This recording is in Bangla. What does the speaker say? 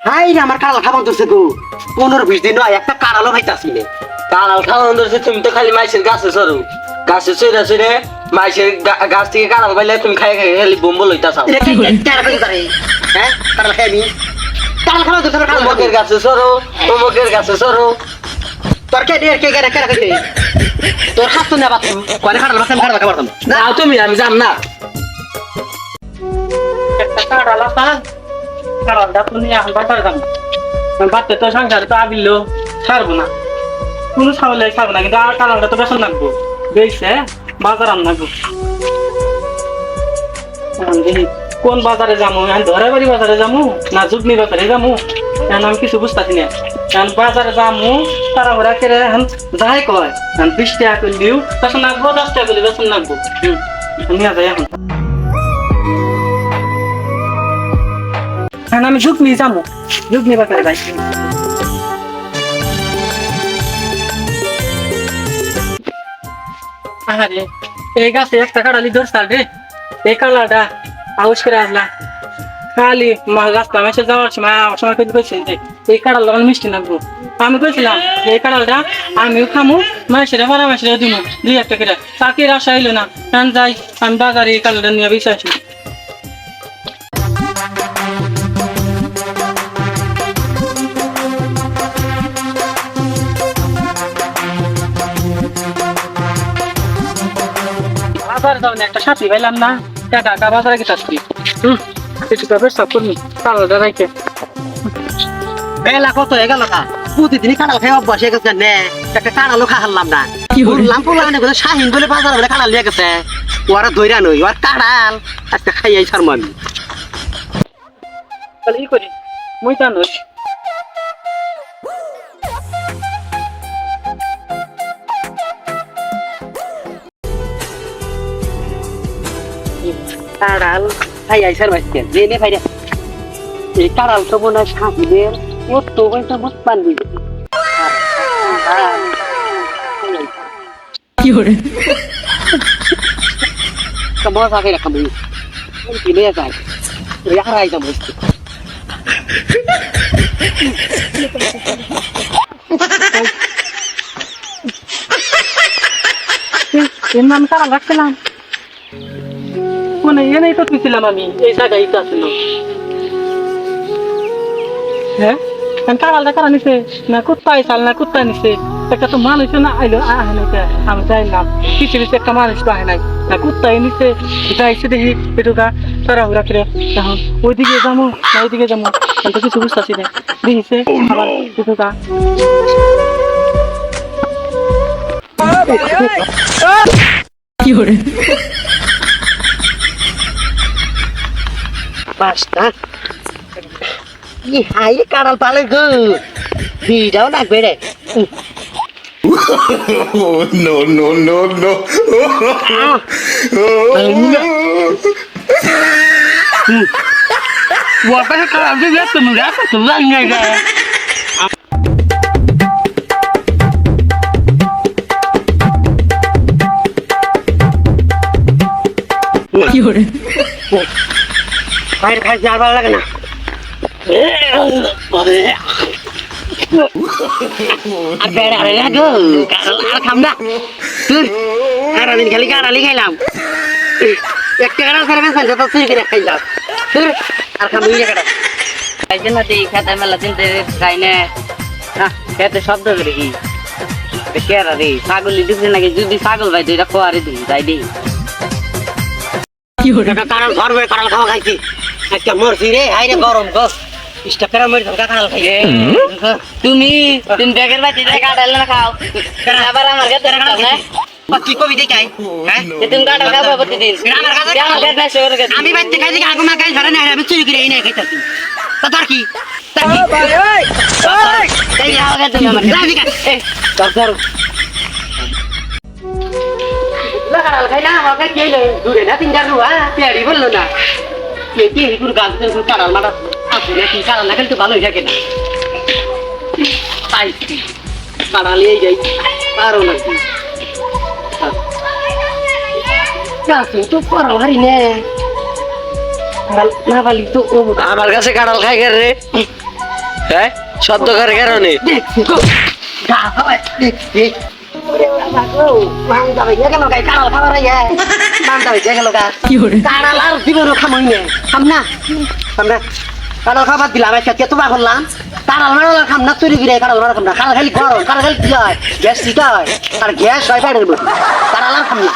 হাই রে আমার কাড়াল খাবার ধরছে গো 15-20 দিন নয় একটা কাড়ালও খাইতাছি নে। কাঁড়াল খাওয়ানো ধরছে, তুমি তো খালি মাইসের গাছে চড়ো, গাছে চড়ে চড়ে মাইসের গাছ থেকে কাঁড়াল পাইলে তুমি খাই খাই খালি বোম্বল হইতাছাও। এটা কি কাড়া পাই তারে? হ্যাঁ কাড়াল খাই আমি কাড়াল খাবার ধরছে কাড়াল অমুকের গাছে চড়ো, অমুকের গাছে চড়ো। তোর কে দিয়ে কে কেন কেন কইতে তোর হাত তো না বাত কোনে কাড়াল মাছ আমি কাড়াল খাবার দাম যাও তুমি, আমি যাম না। একটা কাড়াল আসা কাড়ালটা তুমি এখন বাজারে যাবো, বাচ্চা তো সংসারে তো আবিল্লো ছাড়বো না, কোনো ছাগলে ছাড়বো না, কিন্তু আর কাড়ালটা তো বেসন লাগবো, বেশে বাজার আন লাগবো। দেখি কোন বাজারে যাবো, ধরে বাড়ি বাজারে যাবো না যুগনি বাজারে যাবো, এখন আমি কিছু বুঝতেছি না। এখন বাজারে যাবো তারা ওরা কেড়ে এখন যাই কয়, এখন 20 টাকা করে দিও বেসন লাগবো, 10 টাকা করে বেসন লাগবো, নিয়ে যাই এখন। আমি ঝুঁকনি যাবো, ঝুঁকনি বাজারে যাই। আরে এই গাছে একটা কাড়ালি ধরছাল রে, এই কালাটা আউশ করে আসলা খালি রাস্তা মেসে যাওয়ার সময় সময় কিন্তু বলছি যে এই কাড়াল আমার মিষ্টি লাগবো। আমি বলছিলাম যে এই কাড়ালটা আমিও খামু, মাসেরা ভাড়া মাসেরা দিব 2 টাকা করে, চাকরির আশা হইলো না, যাই আমি বাজারে এই কাড়ালটা নিয়ে বিশ্বাস। বাজারে যাও না, একটা সাথী পাইলাম না, টাকা বাজারে গিয়ে আসছি। কিছু ব্যবস্থা করবি কালোটা রাইকে। বেলা কত হয়ে গেল কা প্রতিদিনই কাড়াল খাই অভ্যাস হয়ে গেছে নে একটা কাড়ালও খাহারলাম না বললাম পোলানে বলে শাহিন বলে বাজার বলে কাড়াল নিয়ে গেছে ওরা দইরা নই ওর কাড়াল একটা খাইয়াই ছাড়ম আমি তাহলে ই করি মুই জানোস কাড়াল খাইয়াই ছাড়বাইছে জেনে ফাইরা এই কাড়াল তো মনে হয় শাহিনের ও তো বলতে বুঝ পারবি কি করে কেমন থাকে রাখাবি কিনে যায় হারাই যাবো এর নাম কারা রাখছিলাম কোন এনেই তো তুইছিলাম আমি এই জায়গায় তো আসলো হ্যাঁ কারালটা কারা নিছে না কুত্তাই চাল না কুত্তা নিছে একটা তো মানুষ না আইলো আহে না আমি যাইলাম কিছু কিছু একটা মানুষ তো আহে নাই না কুত্তাই নিছে যাইছে দেখি পেটুকা তারা ঘুরা ফিরে তখন ওইদিকে যাবো না ওইদিকে যাবো আমি তো কিছু বুঝতেছি না দেখিছে আবার পেটুকা কি করে বাসটা কি হাই কাড়াল পালে গো ভিড়াও লাগবে রে no, no, no, no. What the hell? I'm just going to run again. কি করে বাইরে খাই আর ভালো লাগে না আর বেড়া রে গো কাড়াল আর খাম না তুই সারাদিন খালি কাড়ালি খাইলাম একটা কাড়াল খাইবে সাথে তো তুই কিনে খাইলাম তুই আর খাম দুই কাড়াল খাইছে না তুই খেতে মেলা চিনতে খাই না খেতে শব্দ করে কি কেরা রে ছাগলি ঢুকছে নাকি যদি ছাগল ভাই তুই রাখো আরে তুই যাই দিই কি করে কাড়াল ধরবে কাড়াল খাওয়া খাইছি একটা মরছি রে হাই রে গরম গো ইস্টাকেরা মরে ধরকা কাড়াল খাই তুমি ব্যাগের ভাই তুই কাটাল না খাও আবার আমার কাছে রাখাও না কি কবি দেখাই হ্যাঁ তুমি কাটাল খাবো প্রতিদিন আমার কাছে আমার কাছে না শুরু করে আমি বাইতে খাই দেখি আগুন না খাই ধরে না আমি চুরি করে এনে খাইতাছি তা তার কি তার কি এই খাও গে তুমি আমার রাজি কা এই দরকার লাগাল খাই না আমাকে কে দূরে না তিনটা রুয়া পেয়ারি বললো না কে কি গুর গাছ থেকে কাড়াল মারা আছে নাকি কাড়াল না খেলতে ভালোই থাকে না তাই কাড়ালিয়ে যাই পারো নাকি গাছ তো পারো হারি নে না বালি তো আমার কাছে কাঁড়াল খাই রে হ্যাঁ শব্দ করে কারণে গা খাওয়াই ওরে বাবা গো মাংদা ভাই গেল গাই কাঁড়াল খাবার আইয়া মাংদা ভাই গেল গা কি hore কাঁড়াল আর জীবনও খামই নে খাম না কাঁড়াল খাবার দিলাম একটা কে তোমা করলাম কাঁড়াল মারাল খাম না চুরি গিরে কাঁড়াল মারা খাম না কাঁড়াল খালি গরম কাঁড়াল খালি কি হয় গ্যাস ঠিক হয় আর গ্যাস হয় বাইরের মধ্যে কাঁড়াল আর খাম না